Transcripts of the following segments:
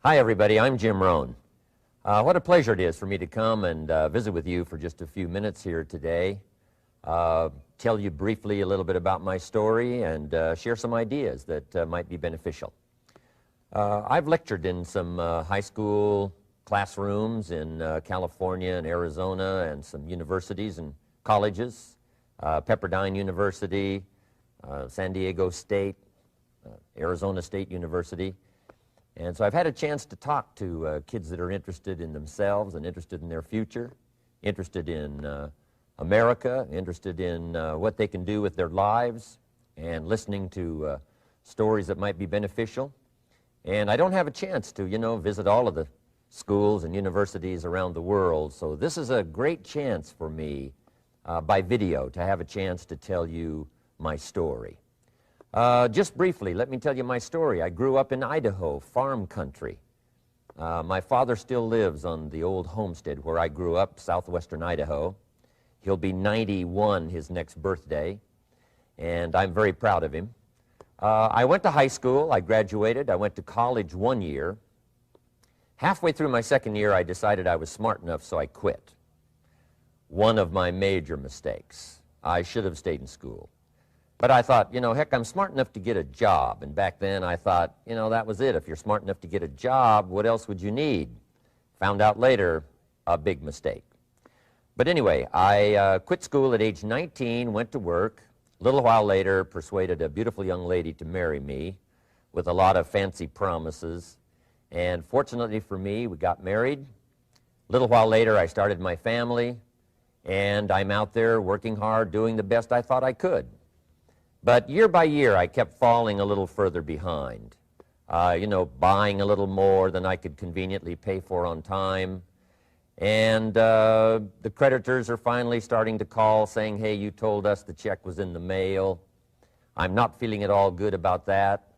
Hi, everybody. I'm Jim Rohn. What a pleasure it is for me to come and visit with you for just a few minutes here today. Tell you briefly a little bit about my story and share some ideas that might be beneficial. I've lectured in some high school classrooms in California and Arizona and some universities and colleges, Pepperdine University, San Diego State, Arizona State University. And so I've had a chance to talk to kids that are interested in themselves and interested in their future, interested in America, interested in what they can do with their lives, and listening to stories that might be beneficial. And I don't have a chance to, visit all of the schools and universities around the world, so this is a great chance for me by video to have a chance to tell you my story. Just briefly, let me tell you my story. I grew up in Idaho, farm country. My father still lives on the old homestead where I grew up, southwestern Idaho. He'll be 91 his next birthday, and I'm very proud of him. I went to high school. I graduated. I went to college 1 year. Halfway through my second year, I decided I was smart enough, so I quit. One of my major mistakes. I should have stayed in school. But I thought, heck, I'm smart enough to get a job. And back then I thought, that was it. If you're smart enough to get a job, what else would you need? Found out later, a big mistake. But anyway, I quit school at age 19, went to work. A little while later, persuaded a beautiful young lady to marry me with a lot of fancy promises. And fortunately for me, we got married. A little while later, I started my family. And I'm out there working hard, doing the best I thought I could. But year by year, I kept falling a little further behind, buying a little more than I could conveniently pay for on time. And the creditors are finally starting to call saying, hey, you told us the check was in the mail. I'm not feeling at all good about that.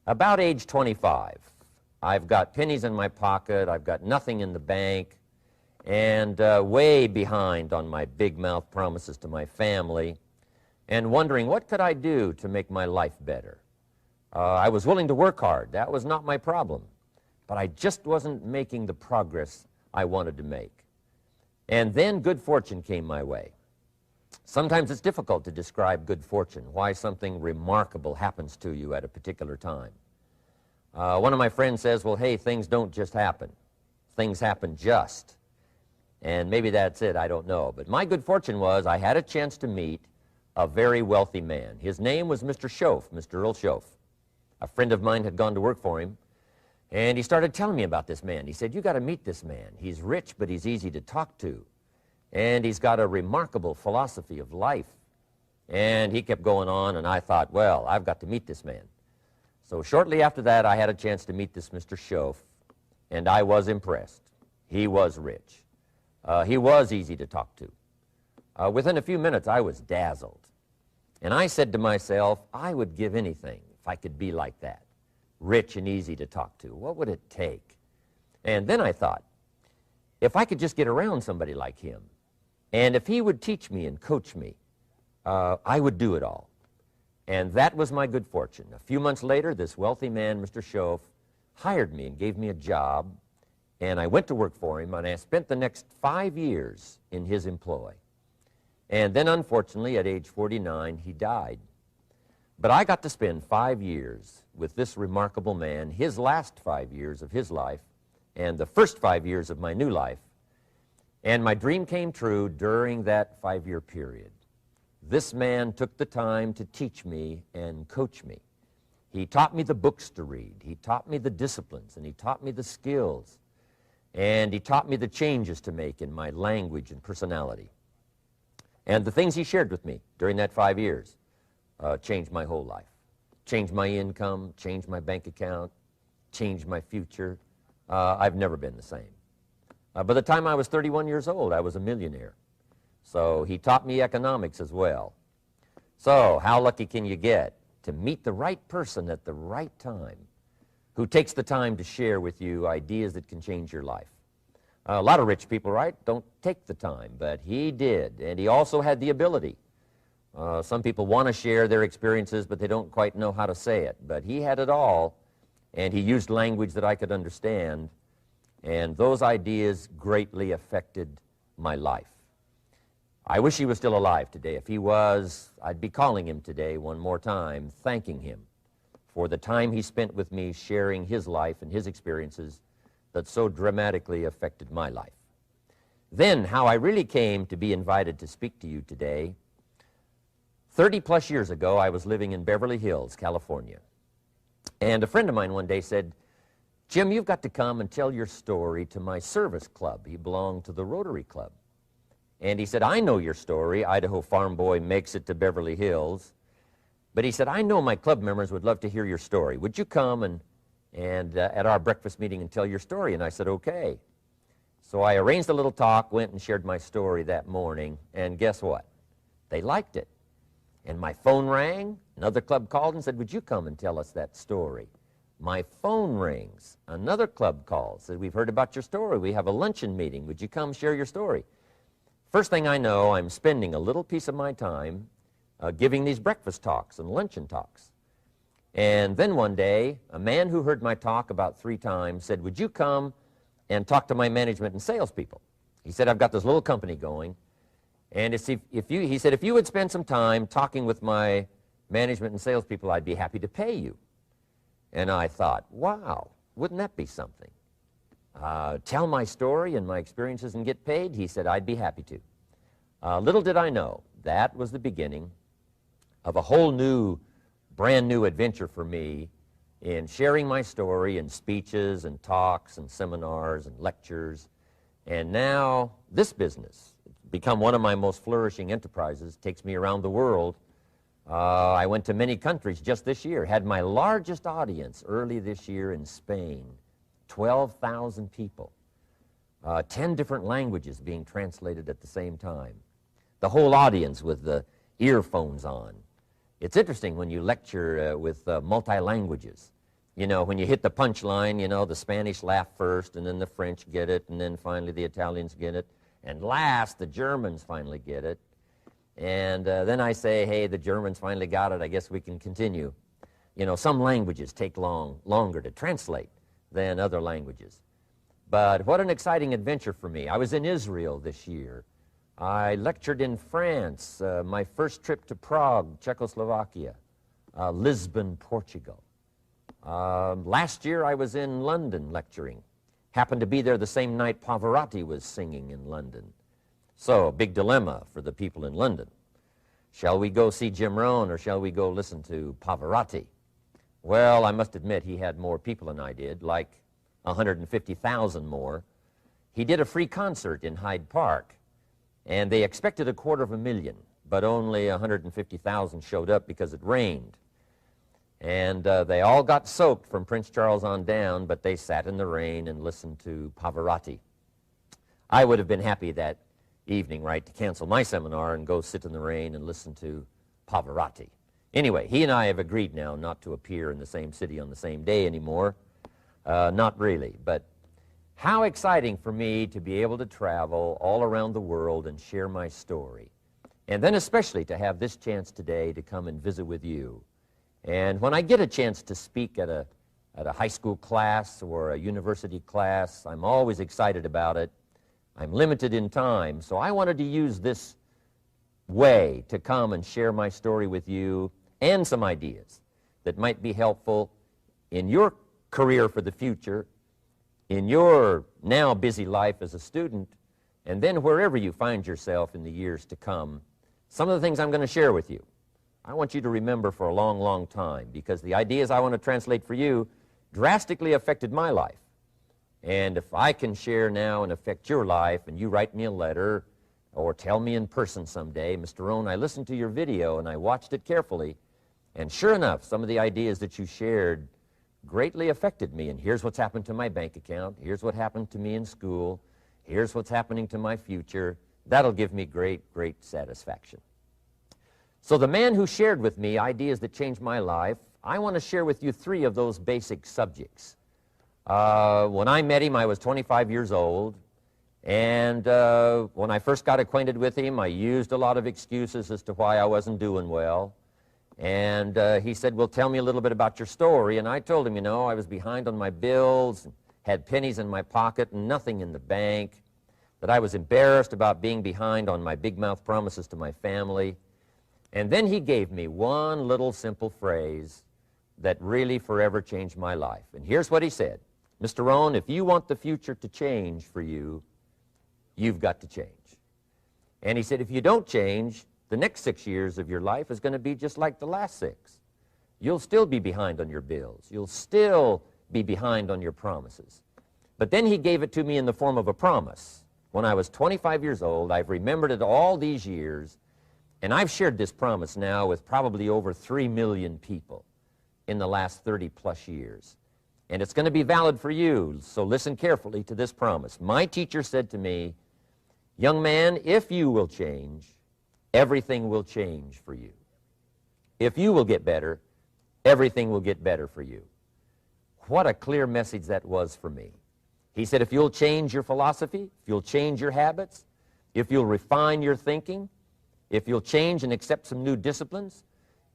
About age 25, I've got pennies in my pocket, I've got nothing in the bank, and way behind on my big mouth promises to my family, and wondering what could I do to make my life better. I was willing to work hard. That was not my problem. But I just wasn't making the progress I wanted to make. And then good fortune came my way. Sometimes it's difficult to describe good fortune, why something remarkable happens to you at a particular time. One of my friends says, well, hey, things don't just happen. Things happen just. And maybe that's it, I don't know. But my good fortune was I had a chance to meet a very wealthy man. His name was Mr. Schoaf, Mr. Earl Schoaf. A friend of mine had gone to work for him, and he started telling me about this man. He said, you got to meet this man. He's rich, but he's easy to talk to, and he's got a remarkable philosophy of life. And he kept going on, and I thought, well, I've got to meet this man. So shortly after that, I had a chance to meet this Mr. Schoaf, and I was impressed. He was rich. He was easy to talk to. Within a few minutes, I was dazzled. And I said to myself, I would give anything if I could be like that, rich and easy to talk to. What would it take? And then I thought, if I could just get around somebody like him, and if he would teach me and coach me, I would do it all. And that was my good fortune. A few months later, this wealthy man, Mr. Schoaf, hired me and gave me a job, and I went to work for him, and I spent the next 5 years in his employ. And then, unfortunately, at age 49, he died. But I got to spend 5 years with this remarkable man, his last 5 years of his life, and the first 5 years of my new life. And my dream came true during that 5-year period. This man took the time to teach me and coach me. He taught me the books to read. He taught me the disciplines, and he taught me the skills. And he taught me the changes to make in my language and personality. And the things he shared with me during that 5 years changed my whole life. Changed my income, changed my bank account, changed my future. I've never been the same. By the time I was 31 years old, I was a millionaire. So he taught me economics as well. So how lucky can you get to meet the right person at the right time who takes the time to share with you ideas that can change your life? A lot of rich people, right, don't take the time, but he did, and he also had the ability. Some people want to share their experiences, but they don't quite know how to say it. But he had it all, and he used language that I could understand, and those ideas greatly affected my life. I wish he was still alive today. If he was, I'd be calling him today one more time, thanking him for the time he spent with me sharing his life and his experiences that so dramatically affected my life. Then, how I really came to be invited to speak to you today. 30-plus years ago, I was living in Beverly Hills, California. And a friend of mine one day said, "Jim, you've got to come and tell your story to my service club." He belonged to the Rotary Club. And he said, "I know your story. Idaho farm boy makes it to Beverly Hills." But he said, "I know my club members would love to hear your story. Would you come and at our breakfast meeting and tell your story?" And I said, "Okay." So I arranged a little talk, went and shared my story that morning, and guess what? They liked it. And my phone rang. Another club called and said, "Would you come and tell us that story?" My phone rings. Another club calls, said, "We've heard about your story. We have a luncheon meeting. Would you come share your story?" First thing I know, I'm spending a little piece of my time giving these breakfast talks and luncheon talks. And then one day, a man who heard my talk about 3 times said, "Would you come and talk to my management and salespeople?" He said, "I've got this little company going, and he said, if you would spend some time talking with my management and salespeople, I'd be happy to pay you." And I thought, wow, wouldn't that be something? Tell my story and my experiences and get paid? He said, "I'd be happy to." Little did I know, that was the beginning of a whole new, brand new adventure for me in sharing my story in speeches and talks and seminars and lectures. And now this business, it's become one of my most flourishing enterprises, takes me around the world. I went to many countries just this year, had my largest audience early this year in Spain, 12,000 people, 10 different languages being translated at the same time, the whole audience with the earphones on. It's interesting when you lecture with multi-languages. You know, when you hit the punchline, you know, the Spanish laugh first, and then the French get it, and then finally the Italians get it, and last the Germans finally get it. And then I say, "Hey, the Germans finally got it, I guess we can continue." You know, some languages take longer to translate than other languages. But what an exciting adventure for me. I was in Israel this year. I lectured in France, my first trip to Prague, Czechoslovakia, Lisbon, Portugal. Last year I was in London lecturing. Happened to be there the same night Pavarotti was singing in London. So, big dilemma for the people in London. Shall we go see Jim Rohn or shall we go listen to Pavarotti? Well, I must admit he had more people than I did, like 150,000 more. He did a free concert in Hyde Park, and they expected 250,000, but only 150,000 showed up because it rained. And they all got soaked from Prince Charles on down, but they sat in the rain and listened to Pavarotti. I would have been happy that evening, right, to cancel my seminar and go sit in the rain and listen to Pavarotti. Anyway, he and I have agreed now not to appear in the same city on the same day anymore. Not really, but how exciting for me to be able to travel all around the world and share my story. And then especially to have this chance today to come and visit with you. And when I get a chance to speak at a high school class or a university class, I'm always excited about it. I'm limited in time, so I wanted to use this way to come and share my story with you and some ideas that might be helpful in your career for the future, in your now busy life as a student, and then wherever you find yourself in the years to come. Some of the things I'm going to share with you, I want you to remember for a long, long time, because the ideas I want to translate for you drastically affected my life. And if I can share now and affect your life, and you write me a letter or tell me in person someday, "Mr. Rohn, I listened to your video and I watched it carefully, and sure enough, some of the ideas that you shared greatly affected me, and here's what's happened to my bank account, here's what happened to me in school, here's what's happening to my future," that'll give me great, great satisfaction. So the man who shared with me ideas that changed my life, I want to share with you 3 of those basic subjects. When I met him, I was 25 years old, and when I first got acquainted with him, I used a lot of excuses as to why I wasn't doing well. And he said, well, tell me a little bit about your story. And I told him, you know, I was behind on my bills, had pennies in my pocket and nothing in the bank, that I was embarrassed about being behind on my big mouth promises to my family. And then he gave me one little simple phrase that really forever changed my life. And here's what he said: Mr. Rohn, if you want the future to change for you, you've got to change. And he said, if you don't change, the next 6 years of your life is going to be just like the last 6. You'll still be behind on your bills. You'll still be behind on your promises. But then he gave it to me in the form of a promise. When I was 25 years old, I've remembered it all these years, and I've shared this promise now with probably over 3 million people in the last 30-plus years. And it's going to be valid for you, so listen carefully to this promise. My teacher said to me, young man, if you will change, everything will change for you. If you will get better, everything will get better for you. What a clear message that was for me. He said, if you'll change your philosophy, if you'll change your habits, if you'll refine your thinking, if you'll change and accept some new disciplines,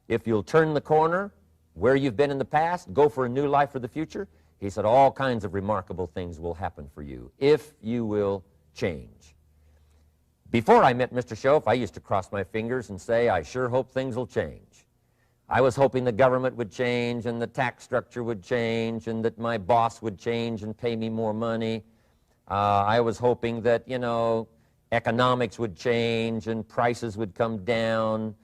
if you'll turn the corner where you've been in the past, go for a new life for the future, he said, all kinds of remarkable things will happen for you if you will change. Before I met Mr. Schoaf, I used to cross my fingers and say, I sure hope things will change. I was hoping the government would change and the tax structure would change and that my boss would change and pay me more money. I was hoping that, you know, economics would change and prices would come down,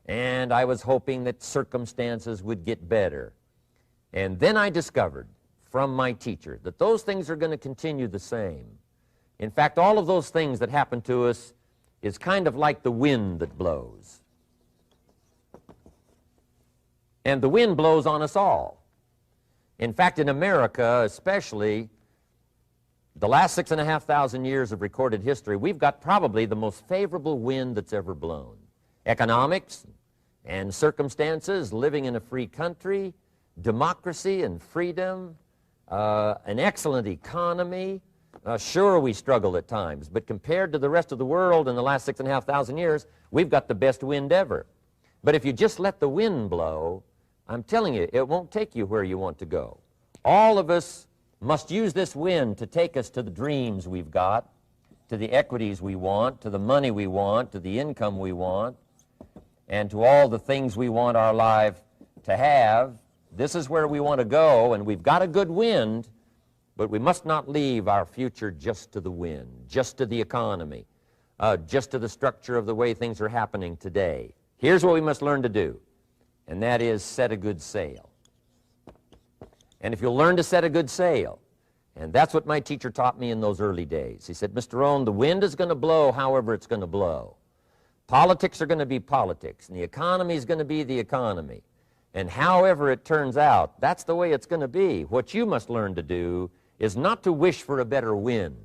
and I was hoping that circumstances would get better. And then I discovered from my teacher that those things are going to continue the same. In fact, all of those things that happen to us is kind of like the wind that blows. And the wind blows on us all. In fact, in America especially, the last 6,500 years of recorded history, we've got probably the most favorable wind that's ever blown. Economics and circumstances, living in a free country, democracy and freedom, an excellent economy. Sure, we struggle at times, but compared to the rest of the world in the last 6,500 years, we've got the best wind ever. But if you just let the wind blow, I'm telling you, it won't take you where you want to go. All of us must use this wind to take us to the dreams we've got, to the equities we want, to the money we want, to the income we want, and to all the things we want our life to have. This is where we want to go, and we've got a good wind, but we must not leave our future just to the wind, just to the economy, just to the structure of the way things are happening today. Here's what we must learn to do, and that is set a good sail. And if you'll learn to set a good sail, and that's what my teacher taught me in those early days. He said, Mr. Rohn, the wind is going to blow however it's going to blow. Politics are going to be politics, and the economy is going to be the economy. And however it turns out, that's the way it's going to be. What you must learn to do is not to wish for a better wind.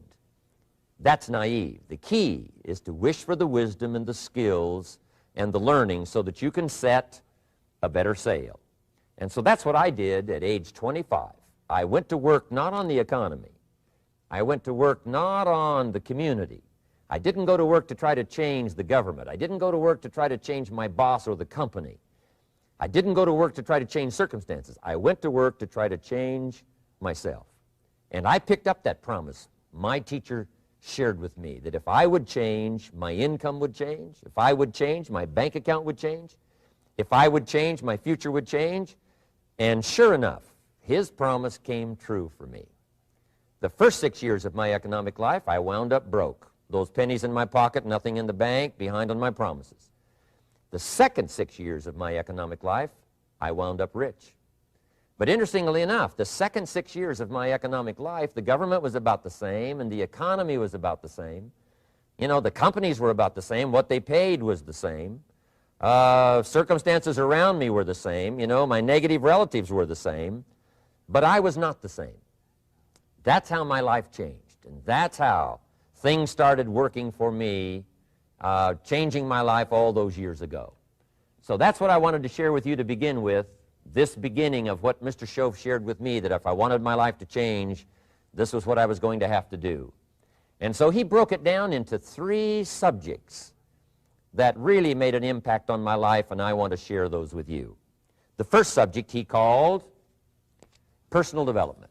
That's naive. The key is to wish for the wisdom and the skills and the learning so that you can set a better sail. And so that's what I did at age 25. I went to work not on the economy. I went to work not on the community. I didn't go to work to try to change the government. I didn't go to work to try to change my boss or the company. I didn't go to work to try to change circumstances. I went to work to try to change myself. And I picked up that promise my teacher shared with me, that if I would change, my income would change. If I would change, my bank account would change. If I would change, my future would change. And sure enough, his promise came true for me. The first 6 years of my economic life, I wound up broke. Those pennies in my pocket, nothing in the bank, behind on my promises. The second 6 years of my economic life, I wound up rich. But interestingly enough, the second 6 years of my economic life, the government was about the same and the economy was about the same. You know, the companies were about the same. What they paid was the same. Circumstances around me were the same. You know, my negative relatives were the same. But I was not the same. That's how my life changed. And that's how things started working for me, changing my life all those years ago. So that's what I wanted to share with you to begin with, this beginning of what Mr. Schoaf shared with me, that if I wanted my life to change, this was what I was going to have to do. And so he broke it down into 3 subjects that really made an impact on my life, and I want to share those with you. The first subject he called personal development.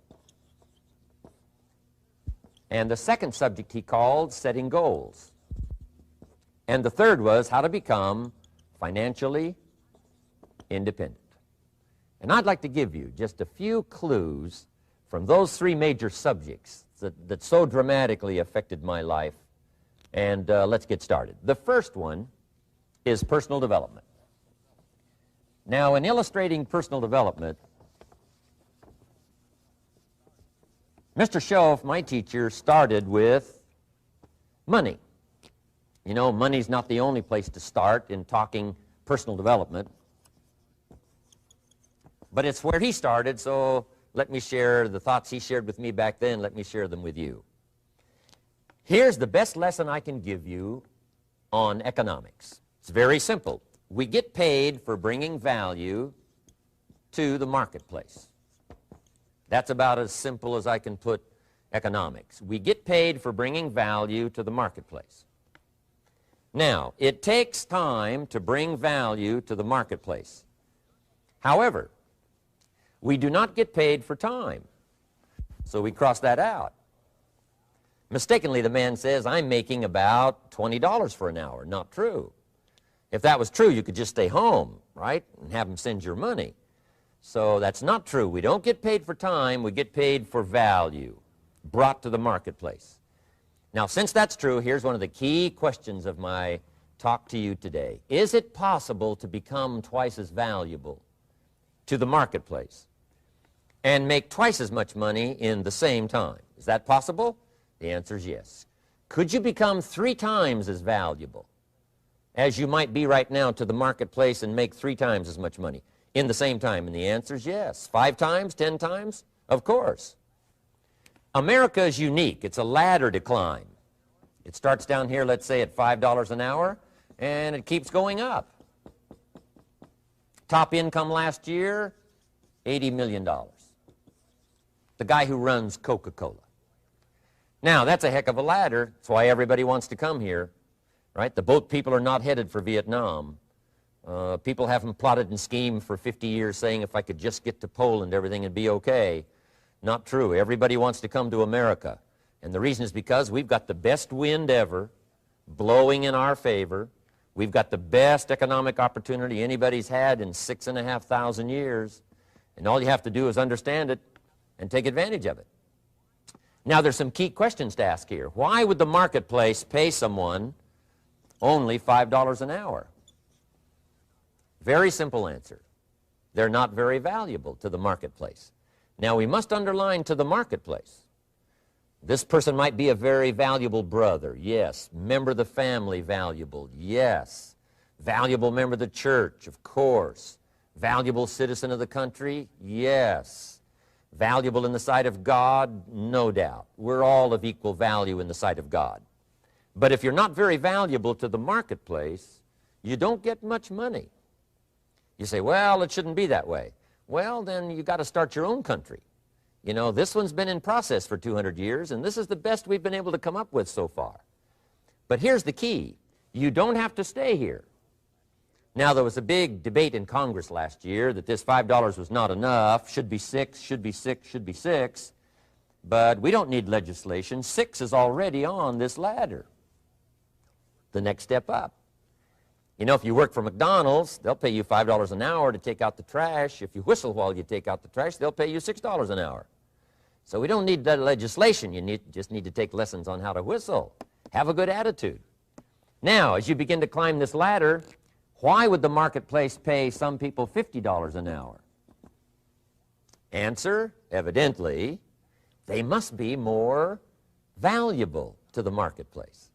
And the second subject he called setting goals. And the third was how to become financially independent. And I'd like to give you just a few clues from those three major subjects that so dramatically affected my life. And let's get started. The first one is personal development. Now, in illustrating personal development, Mr. Schoaf, my teacher, started with money. You know, money's not the only place to start in talking personal development, but it's where he started, so let me share the thoughts he shared with me back then. Let me share them with you. Here's the best lesson I can give you on economics. It's very simple. We get paid for bringing value to the marketplace. That's about as simple as I can put economics. We get paid for bringing value to the marketplace. Now, it takes time to bring value to the marketplace. However, we do not get paid for time, so we cross that out. Mistakenly, the man says, I'm making about $20 for an hour. Not true. If that was true, you could just stay home, right, and have them send your money. So that's not true. We don't get paid for time. We get paid for value brought to the marketplace. Now, since that's true, here's one of the key questions of my talk to you today. Is it possible to become twice as valuable to the marketplace and make twice as much money in the same time? Is that possible? The answer is yes. Could you become 3 times as valuable as you might be right now to the marketplace and make 3 times as much money in the same time? And the answer is yes. 5 times, 10 times? Of course. America is unique. It's a ladder to climb. It starts down here, let's say, at $5 an hour, and it keeps going up. Top income last year, $80 million. The guy who runs Coca-Cola. Now, that's a heck of a ladder. That's why everybody wants to come here, right? The boat people are not headed for Vietnam. People haven't plotted and schemed for 50 years saying if I could just get to Poland, everything would be okay. Not true. Everybody wants to come to America. And the reason is because we've got the best wind ever blowing in our favor. We've got the best economic opportunity anybody's had in 6,500 years. And all you have to do is understand it and take advantage of it. Now, there's some key questions to ask here. Why would the marketplace pay someone only $5 an hour? Very simple answer. They're not very valuable to the marketplace. Now, we must underline to the marketplace. This person might be a very valuable brother, yes. Member of the family, valuable, yes. Valuable member of the church, of course. Valuable citizen of the country, yes. Valuable in the sight of God, no doubt. We're all of equal value in the sight of God. But if you're not very valuable to the marketplace, you don't get much money. You say, well, it shouldn't be that way. Well, then you got to start your own country. You know, this one's been in process for 200 years, and this is the best we've been able to come up with so far. But here's the key. You don't have to stay here. Now, there was a big debate in Congress last year that this $5 was not enough, should be 6, should be 6, should be 6. But we don't need legislation. 6 is already on this ladder. The next step up. You know, if you work for McDonald's, they'll pay you $5 an hour to take out the trash. If you whistle while you take out the trash, they'll pay you $6 an hour. So we don't need that legislation. You just need to take lessons on how to whistle. Have a good attitude. Now, as you begin to climb this ladder, why would the marketplace pay some people $50 an hour? Answer, evidently, they must be more valuable to the marketplace.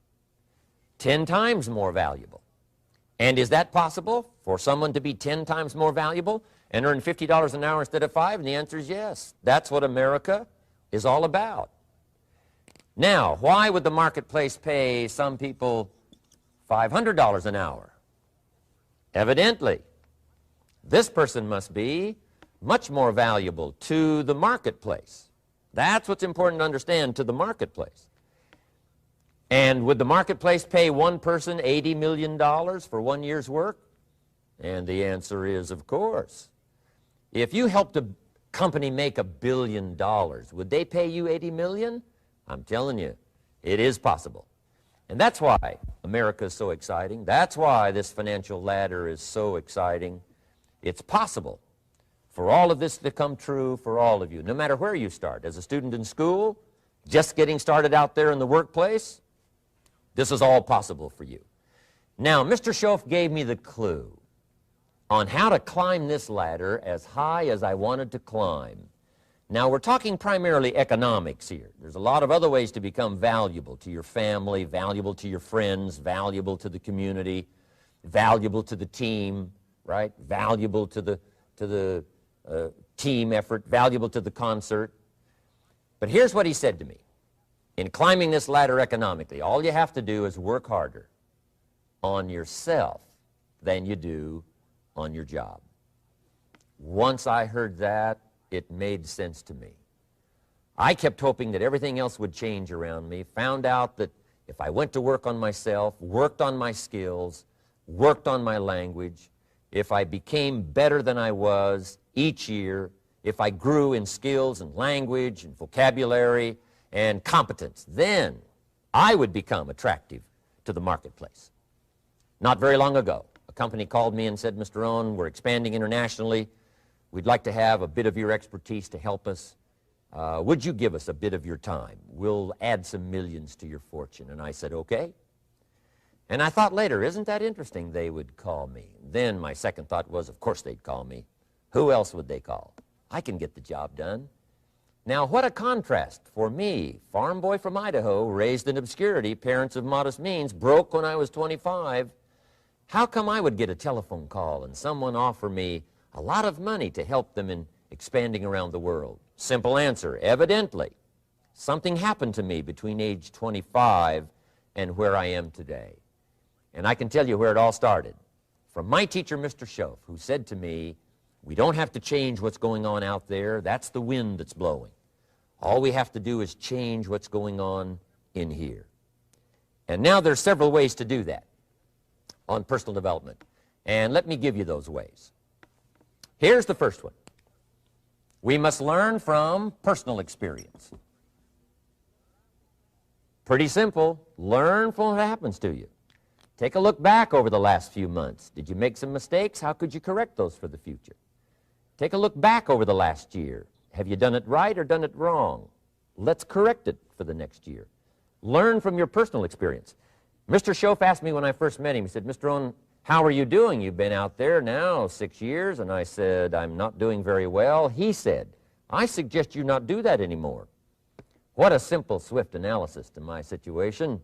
10 times more valuable. And is that possible for someone to be 10 times more valuable and earn $50 an hour instead of 5? And the answer is yes. That's what America is all about. Now, why would the marketplace pay some people $500 an hour? Evidently, this person must be much more valuable to the marketplace. That's what's important to understand, to the marketplace. And would the marketplace pay one person $80 million for 1 year's work? And the answer is, of course. If you helped a company make $1 billion, would they pay you $80 million? I'm telling you, it is possible. And that's why America is so exciting. That's why this financial ladder is so exciting. It's possible for all of this to come true for all of you, no matter where you start. As a student in school, just getting started out there in the workplace, this is all possible for you. Now, Mr. Schoaf gave me the clue on how to climb this ladder as high as I wanted to climb. Now, we're talking primarily economics here. There's a lot of other ways to become valuable to your family, valuable to your friends, valuable to the community, valuable to the team, right? Valuable to the team effort, valuable to the concert. But here's what he said to me. In climbing this ladder economically, all you have to do is work harder on yourself than you do on your job. Once I heard that, it made sense to me. I kept hoping that everything else would change around me, found out that if I went to work on myself, worked on my skills, worked on my language, if I became better than I was each year, if I grew in skills and language and vocabulary and competence, then I would become attractive to the marketplace. Not very long ago, a company called me and said, Mr. Rohn, we're expanding internationally. We'd like to have a bit of your expertise to help us. Would you give us a bit of your time? We'll add some millions to your fortune. And I said, okay. And I thought later, isn't that interesting they would call me? Then my second thought was, of course they'd call me. Who else would they call? I can get the job done. Now, what a contrast for me, farm boy from Idaho, raised in obscurity, parents of modest means, broke when I was 25. How come I would get a telephone call and someone offer me a lot of money to help them in expanding around the world? Simple answer, evidently. Something happened to me between age 25 and where I am today. And I can tell you where it all started. From my teacher, Mr. Schoaf, who said to me, we don't have to change what's going on out there. That's the wind that's blowing. All we have to do is change what's going on in here. And now there's several ways to do that on personal development. And let me give you those ways. Here's the first one. We must learn from personal experience. Pretty simple. Learn from what happens to you. Take a look back over the last few months. Did you make some mistakes? How could you correct those for the future? Take a look back over the last year. Have you done it right or done it wrong? Let's correct it for the next year. Learn from your personal experience. Mr. Schoaf asked me when I first met him, he said, Mr. Rohn, how are you doing? You've been out there now 6 years. And I said, I'm not doing very well. He said, I suggest you not do that anymore. What a simple, swift analysis to my situation.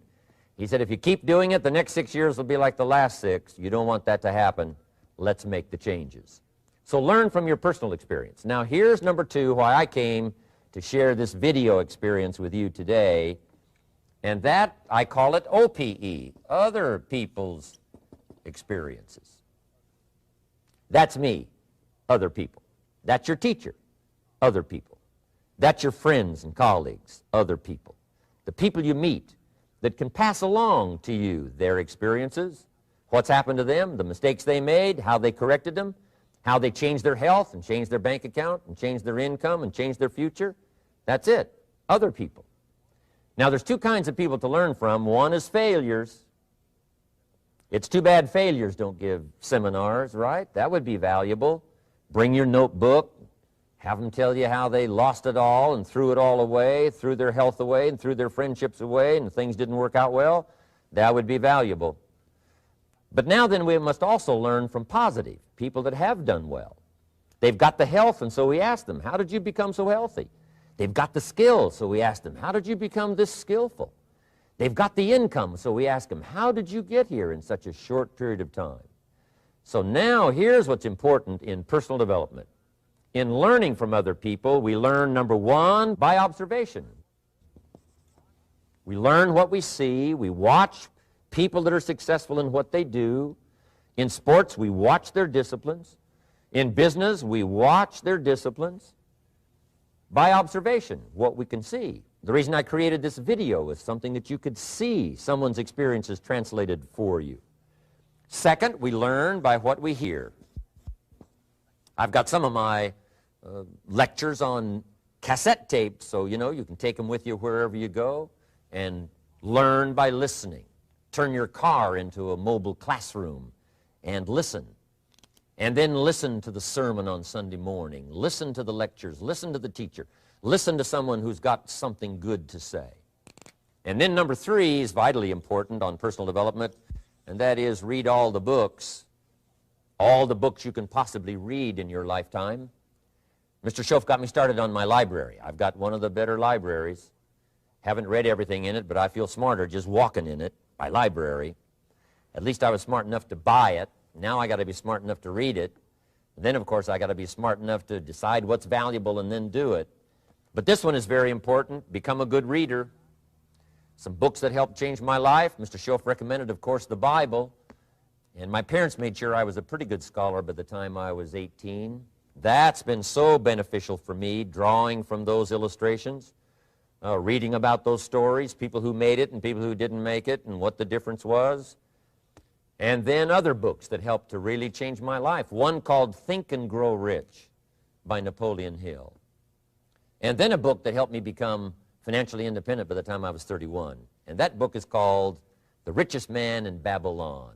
He said, if you keep doing it, the next 6 years will be like the last 6. You don't want that to happen. Let's make the changes. So learn from your personal experience. Now here's number 2, why I came to share this video experience with you today. And that, I call it OPE, other people's experiences. That's me, other people. That's your teacher, other people. That's your friends and colleagues, other people. The people you meet that can pass along to you their experiences, what's happened to them, the mistakes they made, how they corrected them, how they changed their health and changed their bank account and changed their income and changed their future. That's it, other people. Now, there's 2 kinds of people to learn from. One is failures. It's too bad failures don't give seminars, right? That would be valuable. Bring your notebook, have them tell you how they lost it all and threw it all away, threw their health away and threw their friendships away and things didn't work out well. That would be valuable. But now then we must also learn from positive, people that have done well. They've got the health, and so we ask them, how did you become so healthy? They've got the skills, so we ask them, how did you become this skillful? They've got the income, so we ask them, how did you get here in such a short period of time? So now here's what's important in personal development. In learning from other people, we learn, number 1, by observation. We learn what we see. We watch people that are successful in what they do. In sports, we watch their disciplines. In business, we watch their disciplines. By observation, what we can see. The reason I created this video was something that you could see someone's experiences translated for you. Second, we learn by what we hear. I've got some of my lectures on cassette tapes, so you can take them with you wherever you go and learn by listening. Turn your car into a mobile classroom and listen. And then listen to the sermon on Sunday morning. Listen to the lectures. Listen to the teacher. Listen to someone who's got something good to say. And then number 3 is vitally important on personal development, and that is read all the books you can possibly read in your lifetime. Mr. Schoaf got me started on my library. I've got one of the better libraries. Haven't read everything in it, but I feel smarter just walking in it, my library. At least I was smart enough to buy it. Now I got to be smart enough to read it. And then, of course, I got to be smart enough to decide what's valuable and then do it. But this one is very important. Become a good reader. Some books that helped change my life. Mr. Schoaf recommended, of course, the Bible. And my parents made sure I was a pretty good scholar by the time I was 18. That's been so beneficial for me, drawing from those illustrations, reading about those stories, people who made it and people who didn't make it, and what the difference was. And then other books that helped to really change my life. One called Think and Grow Rich by Napoleon Hill. And then a book that helped me become financially independent by the time I was 31. And that book is called The Richest Man in Babylon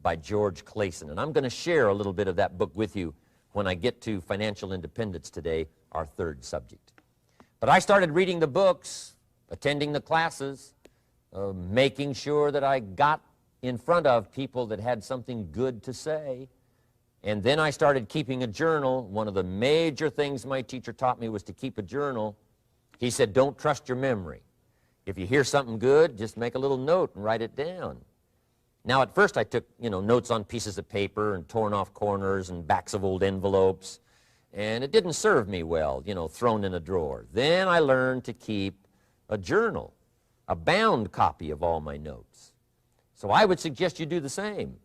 by George Clason. And I'm going to share a little bit of that book with you when I get to financial independence today, our 3rd subject. But I started reading the books, attending the classes, making sure that I got in front of people that had something good to say. And then I started keeping a journal. One of the major things my teacher taught me was to keep a journal. He said, don't trust your memory. If you hear something good, just make a little note and write it down. Now, at first I took, notes on pieces of paper and torn off corners and backs of old envelopes. And it didn't serve me well, thrown in a drawer. Then I learned to keep a journal, a bound copy of all my notes. So I would suggest you do the same.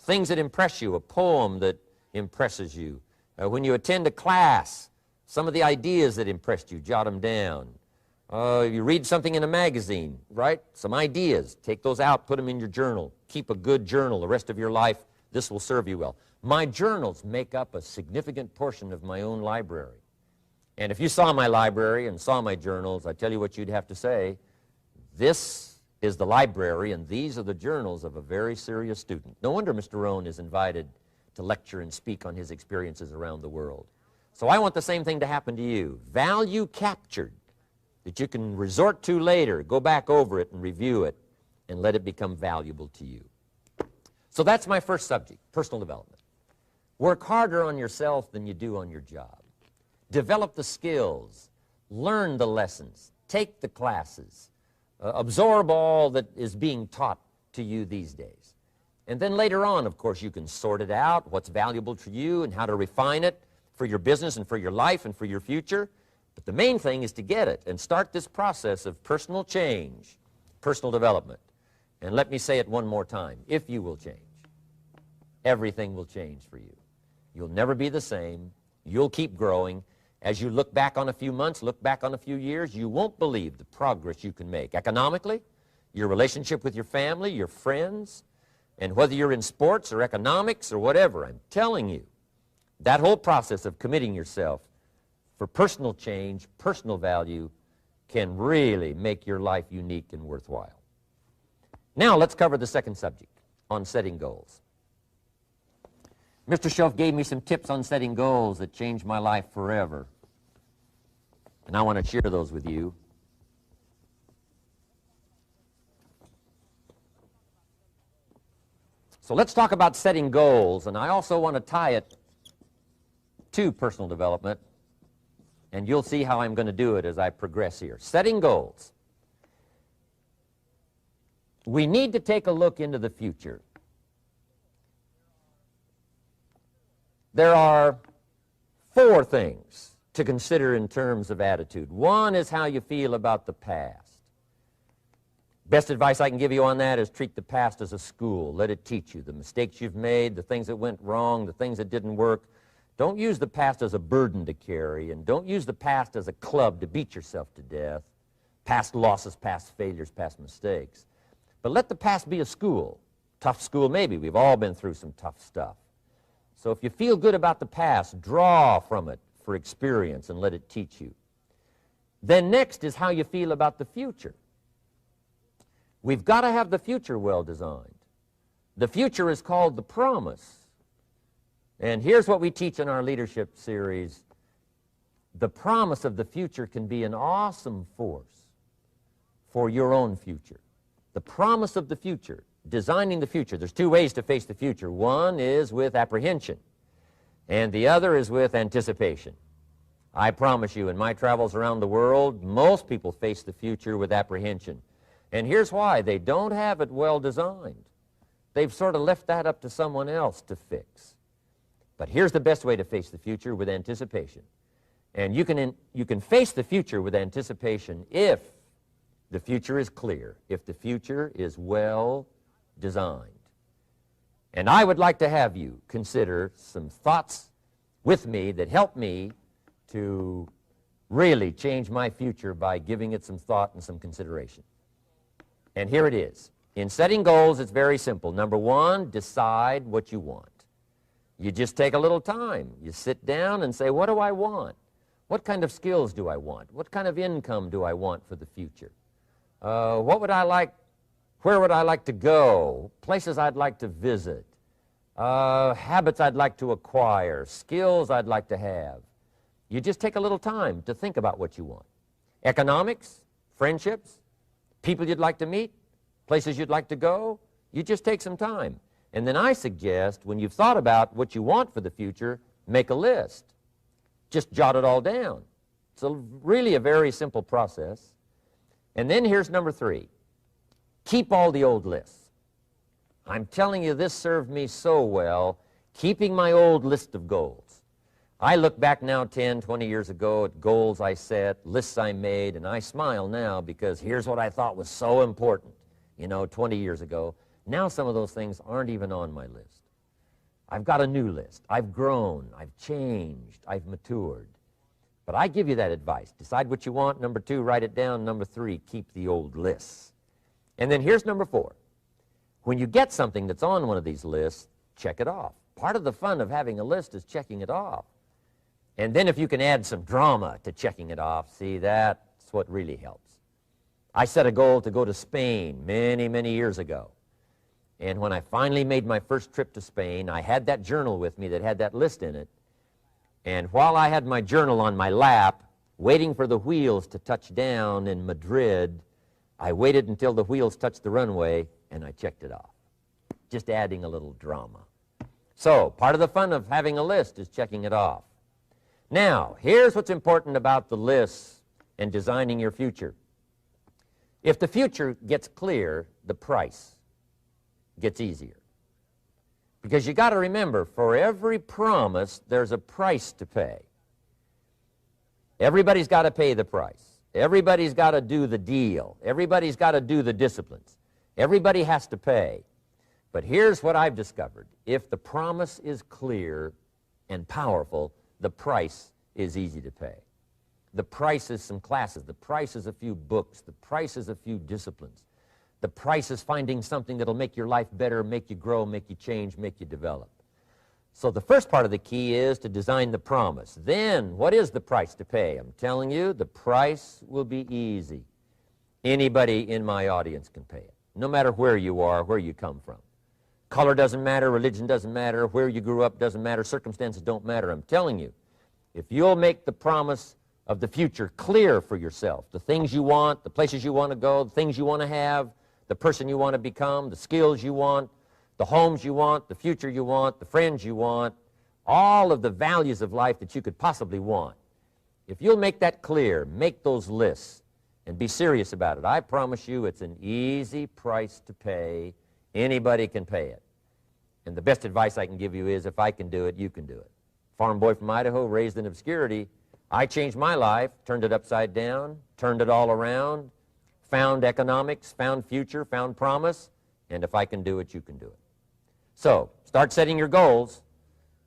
Things that impress you, a poem that impresses you. When you attend a class, some of the ideas that impressed you, jot them down. You read something in a magazine, right? Some ideas. Take those out, put them in your journal. Keep a good journal the rest of your life. This will serve you well. My journals make up a significant portion of my own library. And if you saw my library and saw my journals, I tell you what you'd have to say. This is the library, and these are the journals of a very serious student. No wonder Mr. Rohn is invited to lecture and speak on his experiences around the world. So I want the same thing to happen to you. Value captured that you can resort to later, go back over it and review it, and let it become valuable to you. So that's my first subject, personal development. Work harder on yourself than you do on your job. Develop the skills, learn the lessons, take the classes, absorb all that is being taught to you these days. And then later on, of course, you can sort it out, what's valuable to you and how to refine it for your business and for your life and for your future. But the main thing is to get it and start this process of personal change, personal development. And let me say it one more time. If you will change, everything will change for you. You'll never be the same. You'll keep growing. As you look back on a few months, look back on a few years, you won't believe the progress you can make. Economically, your relationship with your family, your friends, and whether you're in sports or economics or whatever, I'm telling you, that whole process of committing yourself for personal change, personal value, can really make your life unique and worthwhile. Now let's cover the second subject, on setting goals. Mr. Schoaf gave me some tips on setting goals that changed my life forever. And I want to share those with you. So let's talk about setting goals, and I also want to tie it to personal development, and you'll see how I'm going to do it as I progress here. Setting goals. We need to take a look into the future. There are 4 things to consider in terms of attitude. One is how you feel about the past. Best advice I can give you on that is treat the past as a school. Let it teach you the mistakes you've made, the things that went wrong, the things that didn't work. Don't use the past as a burden to carry, and don't use the past as a club to beat yourself to death. past losses, past failures, past mistakes. But let the past be a school. Tough school maybe. We've all been through some tough stuff. So if you feel good about the past, draw from it for experience and let it teach you. Then next is how you feel about the future. We've got to have the future well designed. The future is called the promise. And here's what we teach in our leadership series. The promise of the future can be an awesome force for your own future. The promise of the future, designing the future. There's two ways to face the future. One is with apprehension, and the other is with anticipation. I promise you, in my travels around the world, most people face the future with apprehension. And here's why. They don't have it well designed. They've sort of left that up to someone else to fix. But here's the best way to face the future, with anticipation. And you can face the future with anticipation if the future is clear, if the future is well designed. And I would like to have you consider some thoughts with me that help me to really change my future by giving it some thought and some consideration. And here it is. In setting goals, it's very simple. Number one, decide what you want. You just take a little time. You sit down and say, what do I want? What kind of skills do I want? What kind of income do I want for the future? What would I like? Where would I like to go? Places I'd like to visit. Habits I'd like to acquire. Skills I'd like to have. You just take a little time to think about what you want. Economics, friendships, people you'd like to meet, places you'd like to go. You just take some time. And then I suggest, when you've thought about what you want for the future, make a list. Just jot it all down. It's really a very simple process. And then here's number three. Keep all the old lists. I'm telling you, this served me so well, keeping my old list of goals. I look back now 10, 20 years ago at goals I set, lists I made, and I smile now because here's what I thought was so important, 20 years ago. Now some of those things aren't even on my list. I've got a new list. I've grown. I've changed. I've matured. But I give you that advice. Decide what you want. Number two, write it down. Number three, keep the old lists. And then here's number four. When you get something that's on one of these lists, check it off. Part of the fun of having a list is checking it off. And then if you can add some drama to checking it off, see, that's what really helps. I set a goal to go to Spain many, many years ago. And when I finally made my first trip to Spain, I had that journal with me that had that list in it. And while I had my journal on my lap, waiting for the wheels to touch down in Madrid, I waited until the wheels touched the runway, and I checked it off, just adding a little drama. So part of the fun of having a list is checking it off. Now, here's what's important about the lists and designing your future. If the future gets clear, the price gets easier. Because you got to remember, for every promise, there's a price to pay. Everybody's got to pay the price. Everybody's got to do the deal. Everybody's got to do the disciplines. Everybody has to pay. But here's what I've discovered. If the promise is clear and powerful, the price is easy to pay. The price is some classes. The price is a few books. The price is a few disciplines. The price is finding something that'll make your life better, make you grow, make you change, make you develop. So the first part of the key is to design the promise. Then, what is the price to pay? I'm telling you, the price will be easy. Anybody in my audience can pay it, no matter where you are, where you come from. Color doesn't matter, religion doesn't matter, where you grew up doesn't matter, circumstances don't matter. I'm telling you, if you'll make the promise of the future clear for yourself, the things you want, the places you want to go, the things you want to have, the person you want to become, the skills you want, the homes you want, the future you want, the friends you want, all of the values of life that you could possibly want. If you'll make that clear, make those lists, and be serious about it, I promise you it's an easy price to pay. Anybody can pay it. And the best advice I can give you is, if I can do it, you can do it. Farm boy from Idaho, raised in obscurity, I changed my life, turned it upside down, turned it all around, found economics, found future, found promise, and if I can do it, you can do it. So, start setting your goals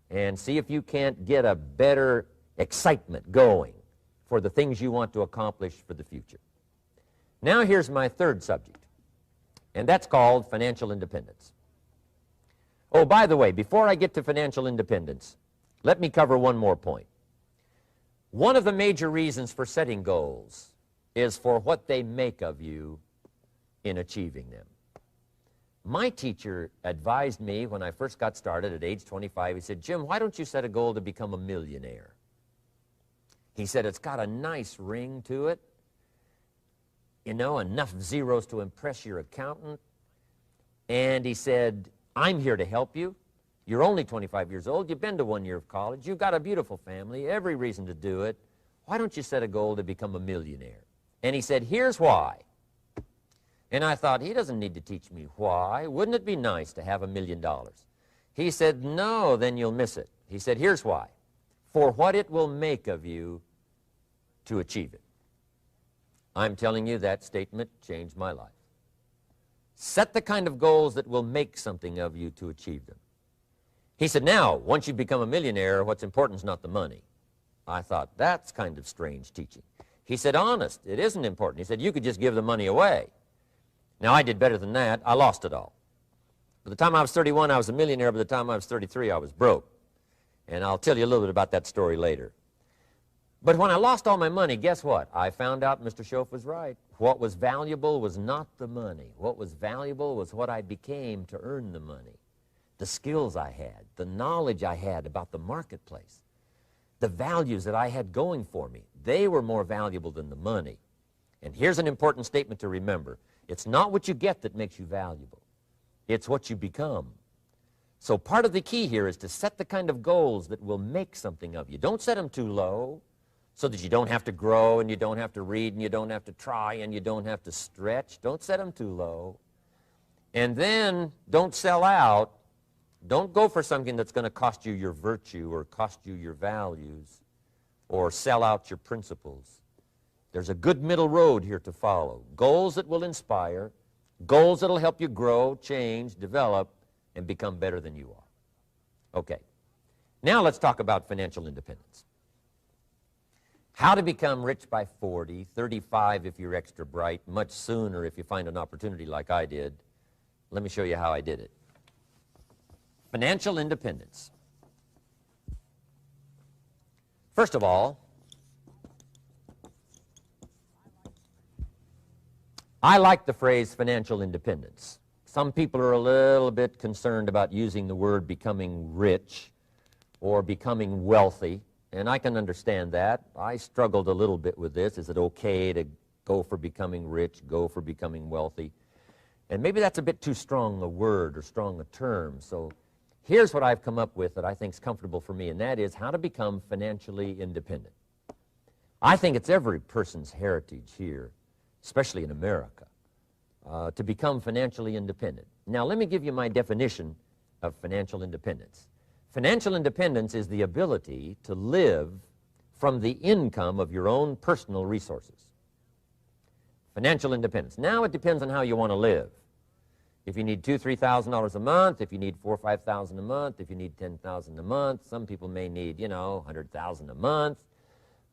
and see if you can't get a better excitement going for the things you want to accomplish for the future. Now here's my third subject, and that's called financial independence. Oh, by the way, before I get to financial independence, let me cover one more point. One of the major reasons for setting goals is for what they make of you in achieving them. My teacher advised me when I first got started at age 25, he said, "Jim, why don't you set a goal to become a millionaire?" He said, "It's got a nice ring to it. You know, enough zeros to impress your accountant." And he said, "I'm here to help you. You're only 25 years old. You've been to 1 year of college. You've got a beautiful family, every reason to do it. Why don't you set a goal to become a millionaire?" And he said, "Here's why." And I thought, he doesn't need to teach me why. Wouldn't it be nice to have $1 million? He said, "No, then you'll miss it." He said, "Here's why. For what it will make of you to achieve it." I'm telling you, that statement changed my life. Set the kind of goals that will make something of you to achieve them. He said, "Now, once you become a millionaire, what's important is not the money." I thought, that's kind of strange teaching. He said, "Honest, it isn't important." He said, "You could just give the money away." Now, I did better than that. I lost it all. By the time I was 31, I was a millionaire. By the time I was 33, I was broke. And I'll tell you a little bit about that story later. But when I lost all my money, guess what? I found out Mr. Schoaf was right. What was valuable was not the money. What was valuable was what I became to earn the money. The skills I had, the knowledge I had about the marketplace, the values that I had going for me. They were more valuable than the money. And here's an important statement to remember. It's not what you get that makes you valuable. It's what you become. So part of the key here is to set the kind of goals that will make something of you. Don't set them too low so that you don't have to grow and you don't have to read and you don't have to try and you don't have to stretch. Don't set them too low. And then don't sell out. Don't go for something that's going to cost you your virtue or cost you your values or sell out your principles. There's a good middle road here to follow. Goals that will inspire, goals that will help you grow, change, develop, and become better than you are. Okay, now let's talk about financial independence. How to become rich by 40, 35 if you're extra bright, much sooner if you find an opportunity like I did. Let me show you how I did it. Financial independence. First of all, I like the phrase financial independence. Some people are a little bit concerned about using the word becoming rich or becoming wealthy, and I can understand that. I struggled a little bit with this. Is it okay to go for becoming rich, go for becoming wealthy? And maybe that's a bit too strong a word or strong a term. So here's what I've come up with that I think is comfortable for me, and that is how to become financially independent. I think it's every person's heritage here, especially in America, to become financially independent. Now, let me give you my definition of financial independence. Financial independence is the ability to live from the income of your own personal resources. Financial independence. Now, it depends on how you want to live. If you need $2,000, $3,000 a month, if you need $4,000 or $5,000 a month, if you need $10,000 a month, some people may need, $100,000 a month.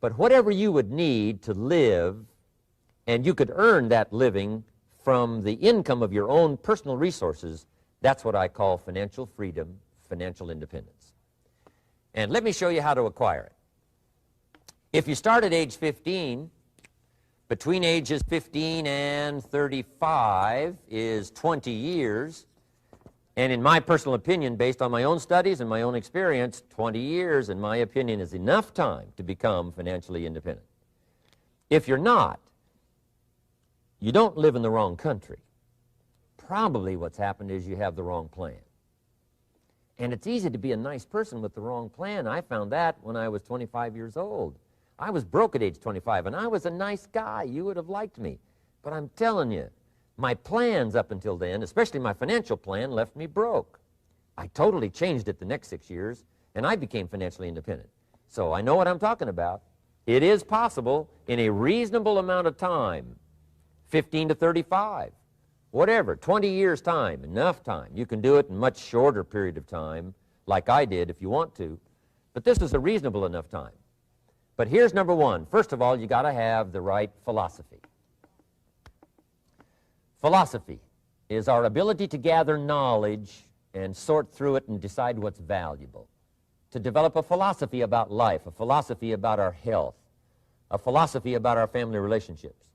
But whatever you would need to live, and you could earn that living from the income of your own personal resources, that's what I call financial freedom, financial independence. And let me show you how to acquire it. If you start at age 15, between ages 15 and 35 is 20 years, and in my personal opinion, based on my own studies and my own experience, 20 years, in my opinion, is enough time to become financially independent. If you're not, you don't live in the wrong country. Probably what's happened is you have the wrong plan. And it's easy to be a nice person with the wrong plan. I found that when I was 25 years old. I was broke at age 25, and I was a nice guy. You would have liked me. But I'm telling you, my plans up until then, especially my financial plan, left me broke. I totally changed it the next 6 years, and I became financially independent. So I know what I'm talking about. It is possible in a reasonable amount of time, 15 to 35, whatever, 20 years time, enough time. You can do it in a much shorter period of time, like I did if you want to. But this is a reasonable enough time. But here's number one. First of all, you got to have the right philosophy. Philosophy is our ability to gather knowledge and sort through it and decide what's valuable. To develop a philosophy about life, a philosophy about our health, a philosophy about our family relationships,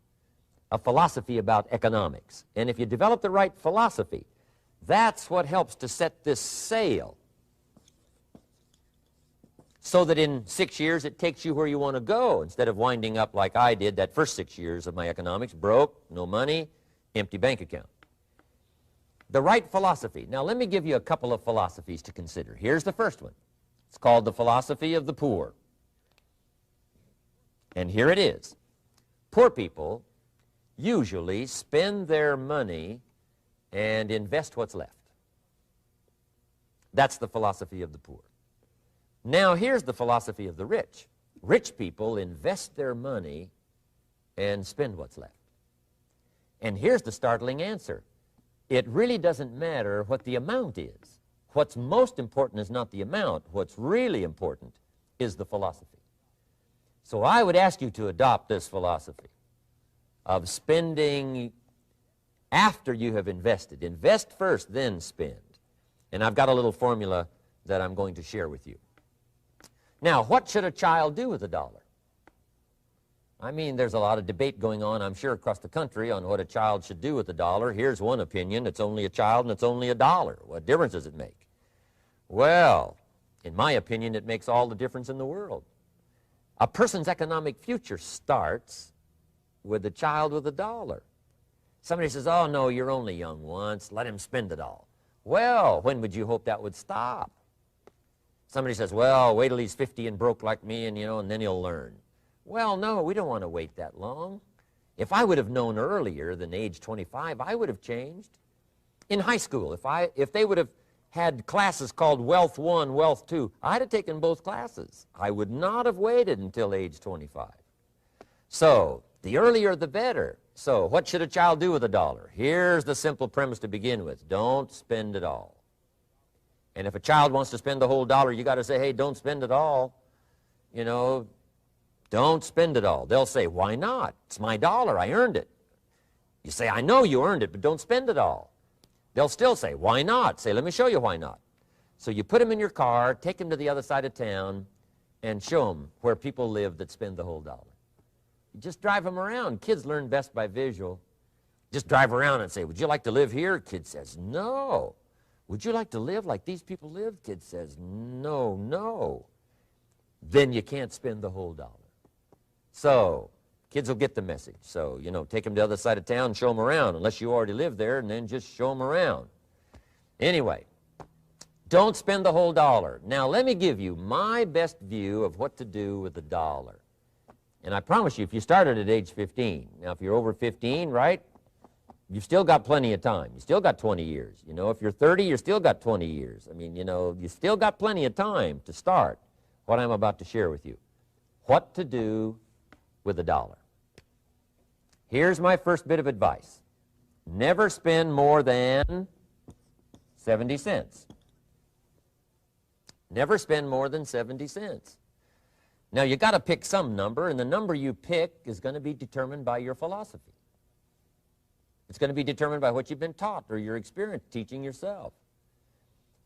a philosophy about economics. And if you develop the right philosophy, that's what helps to set this sail so that in 6 years it takes you where you want to go instead of winding up like I did that first 6 years of my economics, broke, no money, empty bank account. The right philosophy. Now let me give you a couple of philosophies to consider. Here's the first one. It's called the philosophy of the poor. And here it is. Poor people usually spend their money and invest what's left. That's the philosophy of the poor. Now here's the philosophy of the rich. Rich people invest their money and spend what's left. And here's the startling answer. It really doesn't matter what the amount is. What's most important is not the amount. What's really important is the philosophy. So I would ask you to adopt this philosophy of spending after you have invested. Invest first, then spend. And I've got a little formula that I'm going to share with you. Now, what should a child do with a dollar? I mean, there's a lot of debate going on, I'm sure, across the country on what a child should do with a dollar. Here's one opinion. It's only a child and it's only a dollar. What difference does it make? Well, in my opinion, it makes all the difference in the world. A person's economic future starts with a child with a dollar. Somebody says, oh, no, you're only young once. Let him spend it all. Well, when would you hope that would stop? Somebody says, well, wait till he's 50 and broke like me, and, and then he'll learn. Well, no, we don't want to wait that long. If I would have known earlier than age 25, I would have changed. In high school, if they would have had classes called Wealth 1, Wealth 2, I'd have taken both classes. I would not have waited until age 25. So, the earlier the better. So, what should a child do with a dollar? Here's the simple premise to begin with. Don't spend it all. And if a child wants to spend the whole dollar, you got to say, hey, don't spend it all. Don't spend it all. They'll say, why not? It's my dollar. I earned it. You say, I know you earned it, but don't spend it all. They'll still say, why not? Say, let me show you why not. So you put them in your car, take them to the other side of town, and show them where people live that spend the whole dollar. You just drive them around. Kids learn best by visual. Just drive around and say, would you like to live here? Kid says, no. Would you like to live like these people live? Kid says, no, no. Then you can't spend the whole dollar. So, kids will get the message. So, take them to the other side of town and show them around, unless you already live there, and then just show them around. Anyway, don't spend the whole dollar. Now, let me give you my best view of what to do with the dollar. And I promise you, if you started at age 15, now if you're over 15, right, you've still got plenty of time. You still got 20 years. If you're 30, you've still got 20 years. I mean, you still got plenty of time to start what I'm about to share with you. What to do with a dollar. Here's my first bit of advice. Never spend more than 70 cents. Never spend more than 70 cents. Now, you got to pick some number, and the number you pick is going to be determined by your philosophy. It's going to be determined by what you've been taught or your experience teaching yourself.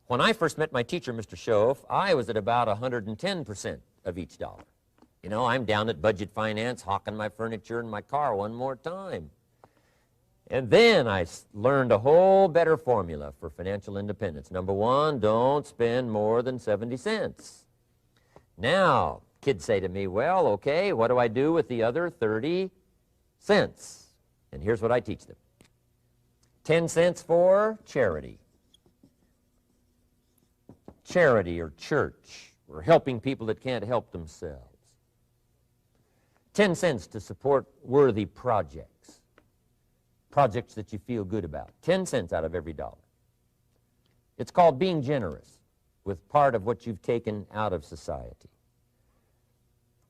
When I first met my teacher, Mr. Schoaf, I was at about 110% of each dollar. I'm down at budget finance, hawking my furniture and my car one more time. And then I learned a whole better formula for financial independence. Number one, don't spend more than 70 cents. Now, kids say to me, well, okay, what do I do with the other 30 cents? And here's what I teach them. 10 cents for charity. Charity or church, or helping people that can't help themselves. 10 cents to support worthy projects. Projects that you feel good about. 10 cents out of every dollar. It's called being generous with part of what you've taken out of society.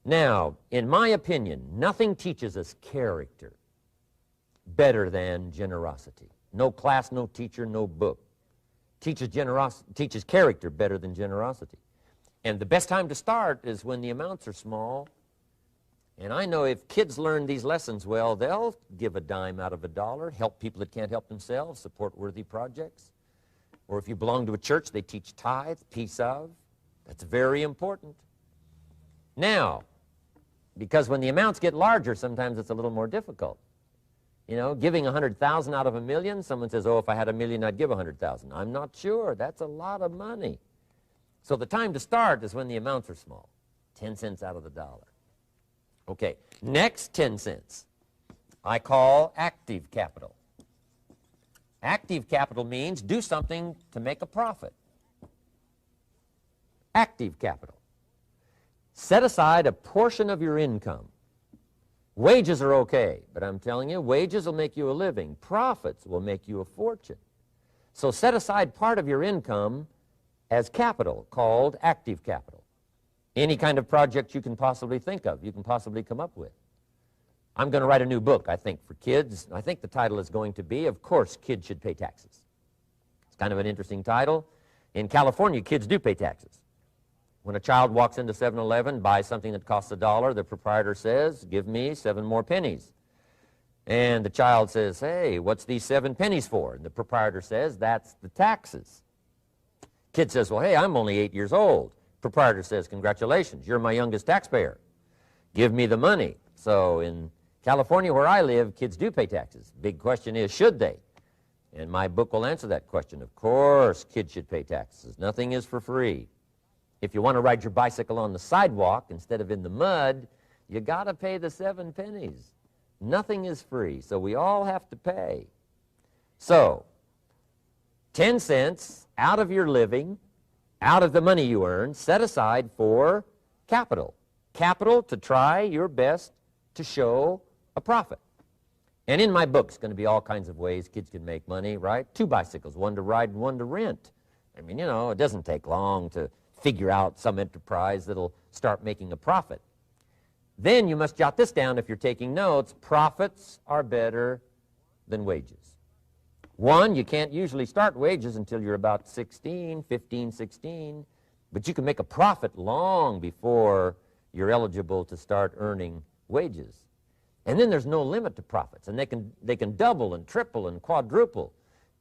Now, in my opinion, nothing teaches us character better than generosity. No class, no teacher, no book teaches character better than generosity. And the best time to start is when the amounts are small And I know if kids learn these lessons well, they'll give a dime out of a dollar, help people that can't help themselves, support worthy projects. Or if you belong to a church, they teach tithe, piece of. That's very important. Now, because when the amounts get larger, sometimes it's a little more difficult. You know, giving 100,000 out of $1 million, someone says, oh, if I had $1 million, I'd give 100,000. I'm not sure. That's a lot of money. So the time to start is when the amounts are small, 10 cents out of the dollar. Okay, next 10 cents I call active capital. Active capital means do something to make a profit. Active capital. Set aside a portion of your income. Wages are okay, but I'm telling you, wages will make you a living. Profits will make you a fortune. So set aside part of your income as capital, called active capital. Any kind of project you can possibly think of, you can possibly come up with. I'm going to write a new book, I think, for kids. I think the title is going to be, Of Course, Kids Should Pay Taxes. It's kind of an interesting title. In California, kids do pay taxes. When a child walks into 7-Eleven, buys something that costs $1, the proprietor says, give me 7 more pennies. And the child says, hey, what's these 7 pennies for? And the proprietor says, that's the taxes. Kid says, well, hey, I'm only 8 years old. Proprietor says, congratulations, you're my youngest taxpayer. Give me the money. So in California, where I live, kids do pay taxes. Big question is, should they? And my book will answer that question. Of course, kids should pay taxes. Nothing is for free. If you want to ride your bicycle on the sidewalk instead of in the mud, you got to pay the 7 pennies. Nothing is free, so we all have to pay. So, 10 cents out of your living, out of the money you earn, set aside for capital. Capital to try your best to show a profit. And in my book, it's going to be all kinds of ways kids can make money, right? 2 bicycles, one to ride and one to rent. I mean, you know, it doesn't take long to figure out some enterprise that'll start making a profit. Then you must jot this down if you're taking notes. Profits are better than wages. 1, you can't usually start wages until you're about 16, 15, 16, but you can make a profit long before you're eligible to start earning wages. And then there's no limit to profits, and they can double and triple and quadruple.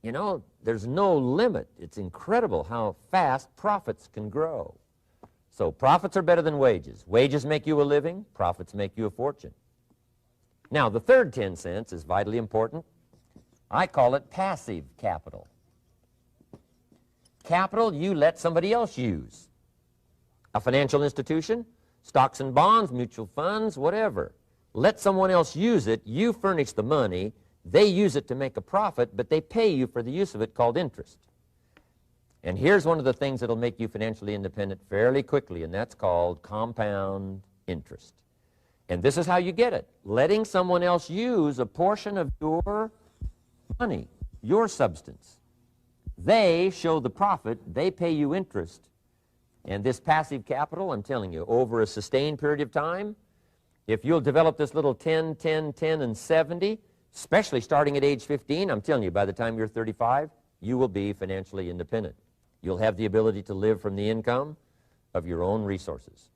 You know, there's no limit. It's incredible how fast profits can grow. So profits are better than wages. Wages make you a living. Profits make you a fortune. Now, the third 10 cents is vitally important. I call it passive capital. Capital you let somebody else use. A financial institution, stocks and bonds, mutual funds, whatever. Let someone else use it. You furnish the money. They use it to make a profit, but they pay you for the use of it, called interest. And here's one of the things that'll make you financially independent fairly quickly, and that's called compound interest. And this is how you get it. Letting someone else use a portion of your money, your substance. They show the profit, they pay you interest. And this passive capital, I'm telling you, over a sustained period of time, if you'll develop this little 10, 10, 10, and 70, especially starting at age 15, I'm telling you, by the time you're 35, you will be financially independent. You'll have the ability to live from the income of your own resources.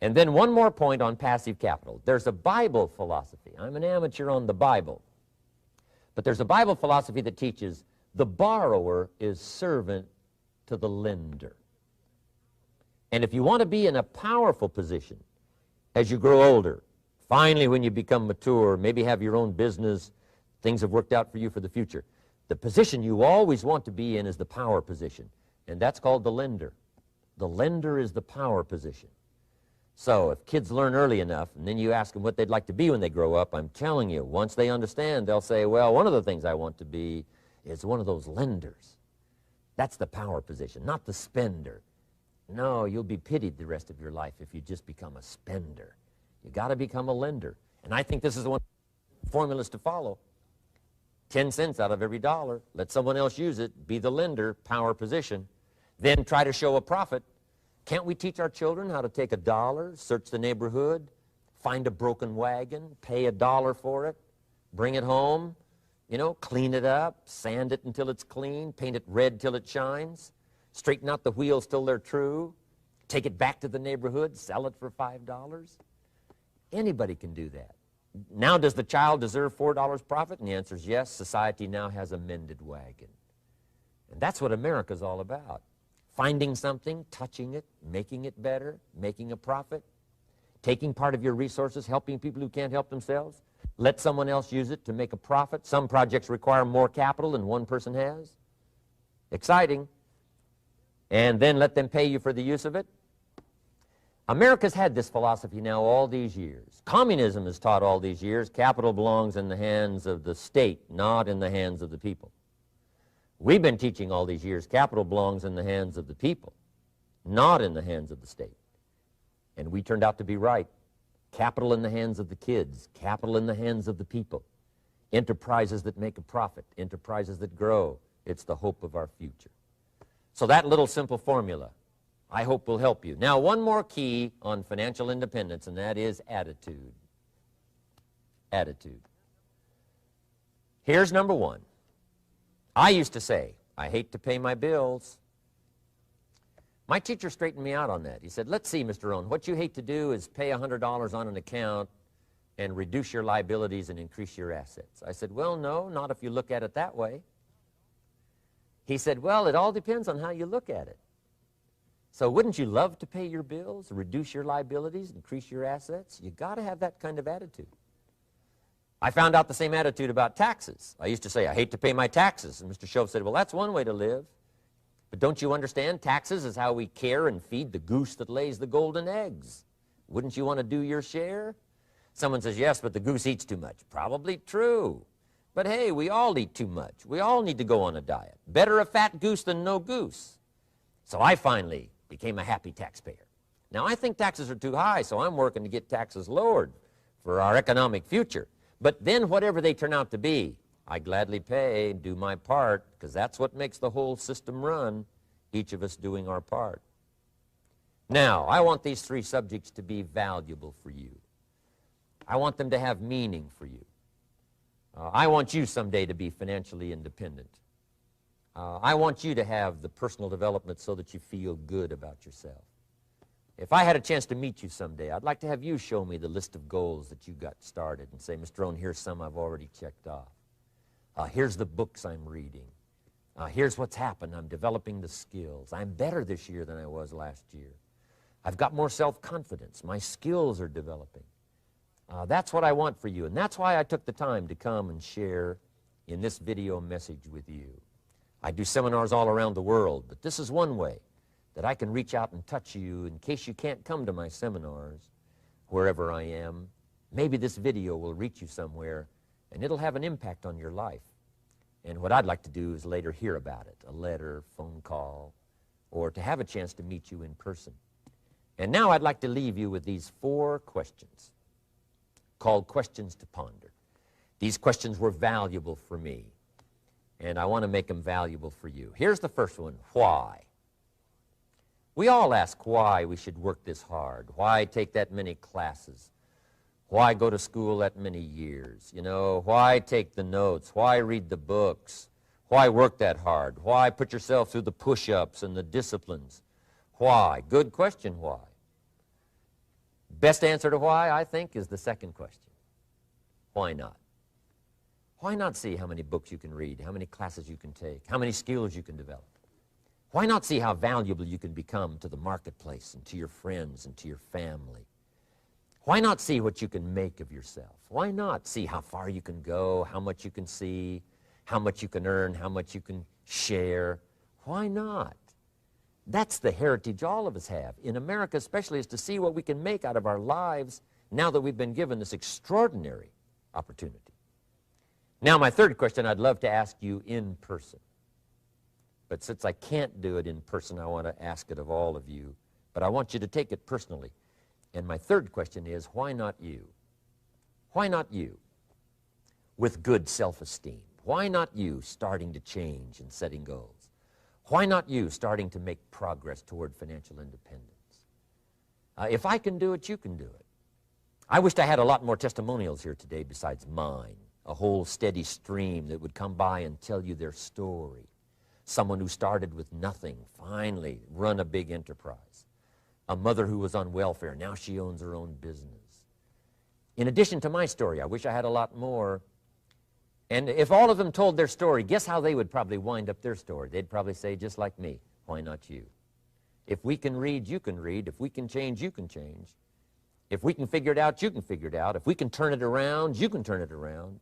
And then one more point on passive capital. There's a Bible philosophy. I'm an amateur on the Bible. But there's a Bible philosophy that teaches the borrower is servant to the lender. And if you want to be in a powerful position as you grow older, finally when you become mature, maybe have your own business, things have worked out for you for the future, the position you always want to be in is the power position, and that's called the lender. The lender is the power position. So if kids learn early enough, and then you ask them what they'd like to be when they grow up, I'm telling you, once they understand, they'll say, well, one of the things I want to be is one of those lenders. That's the power position, not the spender. No, you'll be pitied the rest of your life if you just become a spender. You got to become a lender. And I think this is the one formulas to follow. 10 cents out of every dollar. Let someone else use it. Be the lender, power position. Then try to show a profit. Can't we teach our children how to take $1, search the neighborhood, find a broken wagon, pay $1 for it, bring it home, you know, clean it up, sand it until it's clean, paint it red till it shines, straighten out the wheels till they're true, take it back to the neighborhood, sell it for $5? Anybody can do that. Now, does the child deserve $4 profit? And the answer is yes. Society now has a mended wagon. And that's what America's all about. Finding something, touching it, making it better, making a profit, taking part of your resources, helping people who can't help themselves. Let someone else use it to make a profit. Some projects require more capital than one person has. Exciting. And then let them pay you for the use of it. America's had this philosophy now all these years. Communism has taught all these years capital belongs in the hands of the state, not in the hands of the people. We've been teaching all these years capital belongs in the hands of the people, not in the hands of the state. And we turned out to be right. Capital in the hands of the kids, capital in the hands of the people. Enterprises that make a profit, enterprises that grow. It's the hope of our future. So that little simple formula, I hope, will help you. Now, one more key on financial independence, and that is attitude. Attitude. Here's number one. I used to say, I hate to pay my bills. My teacher straightened me out on that. He said, let's see, Mr. Rohn, what you hate to do is pay $100 on an account and reduce your liabilities and increase your assets. I said, well, no, not if you look at it that way. He said, well, it all depends on how you look at it. So wouldn't you love to pay your bills, reduce your liabilities, increase your assets? You got to have that kind of attitude. I found out the same attitude about taxes. I used to say, I hate to pay my taxes. And Mr. Shove said, well, that's one way to live. But don't you understand? Taxes is how we care and feed the goose that lays the golden eggs. Wouldn't you want to do your share? Someone says, yes, but the goose eats too much. Probably true. But hey, we all eat too much. We all need to go on a diet. Better a fat goose than no goose. So I finally became a happy taxpayer. Now, I think taxes are too high, so I'm working to get taxes lowered for our economic future. But then whatever they turn out to be, I gladly pay, do my part, because that's what makes the whole system run, each of us doing our part. Now, I want these three subjects to be valuable for you. I want them to have meaning for you. I want you someday to be financially independent. I want you to have the personal development so that you feel good about yourself. If I had a chance to meet you someday, I'd like to have you show me the list of goals that you got started and say, Mr. Rohn, here's some I've already checked off. Here's the books I'm reading. Here's what's happened. I'm developing the skills. I'm better this year than I was last year. I've got more self-confidence. My skills are developing. That's what I want for you, and that's why I took the time to come and share in this video message with you. I do seminars all around the world, but this is one way that I can reach out and touch you in case you can't come to my seminars, wherever I am. Maybe this video will reach you somewhere, and it'll have an impact on your life. And what I'd like to do is later hear about it, a letter, phone call, or to have a chance to meet you in person. And now I'd like to leave you with these 4 questions called questions to ponder. These questions were valuable for me, and I want to make them valuable for you. Here's the first one, why? We all ask why we should work this hard, why take that many classes, why go to school that many years, you know, why take the notes, why read the books, why work that hard, why put yourself through the push-ups and the disciplines, why? Good question, why? Best answer to why, I think, is the second question. Why not? Why not see how many books you can read, how many classes you can take, how many skills you can develop? Why not see how valuable you can become to the marketplace and to your friends and to your family? Why not see what you can make of yourself? Why not see how far you can go, how much you can see, how much you can earn, how much you can share? Why not? That's the heritage all of us have, in America especially, is to see what we can make out of our lives now that we've been given this extraordinary opportunity. Now, my third question I'd love to ask you in person. But since I can't do it in person, I want to ask it of all of you. But I want you to take it personally. And my third question is, why not you? Why not you with good self-esteem? Why not you starting to change and setting goals? Why not you starting to make progress toward financial independence? If I can do it, you can do it. I wished I had a lot more testimonials here today besides mine, a whole steady stream that would come by and tell you their story. Someone who started with nothing, finally run a big enterprise. A mother who was on welfare, now she owns her own business. in addition to my story. I wish I had a lot more. And if all of them told their story, guess how they would probably wind up their story? They'd probably say, just like me, why not you? If we can read, you can read. If we can change, you can change. If we can figure it out, you can figure it out. If we can turn it around, you can turn it around.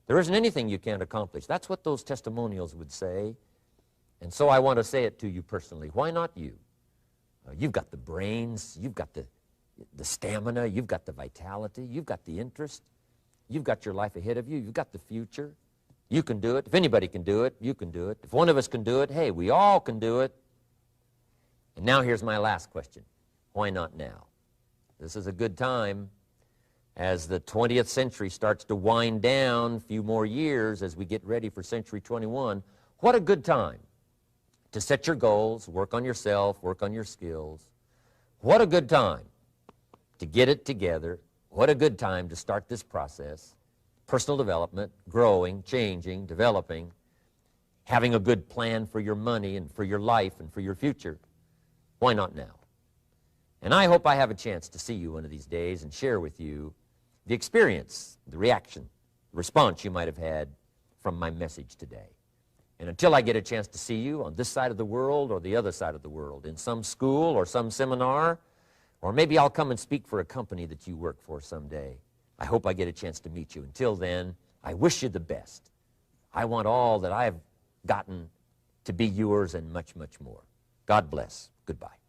There isn't anything you can't accomplish. That's what those testimonials would say. And so I want to say it to you personally. Why not you? You've got the brains. You've got the stamina. You've got the vitality. You've got the interest. You've got your life ahead of you. You've got the future. You can do it. If anybody can do it, you can do it. If one of us can do it, hey, we all can do it. And now here's my last question. Why not now? This is a good time as the 20th century starts to wind down, a few more years as we get ready for century 21. What a good time to set your goals, work on yourself, work on your skills. What a good time to get it together. What a good time to start this process. Personal development, growing, changing, developing, having a good plan for your money and for your life and for your future. Why not now? And I hope I have a chance to see you one of these days and share with you the experience, the reaction, the response you might have had from my message today. And until I get a chance to see you on this side of the world or the other side of the world, in some school or some seminar, or maybe I'll come and speak for a company that you work for someday, I hope I get a chance to meet you. Until then, I wish you the best. I want all that I've gotten to be yours and much, much more. God bless. Goodbye.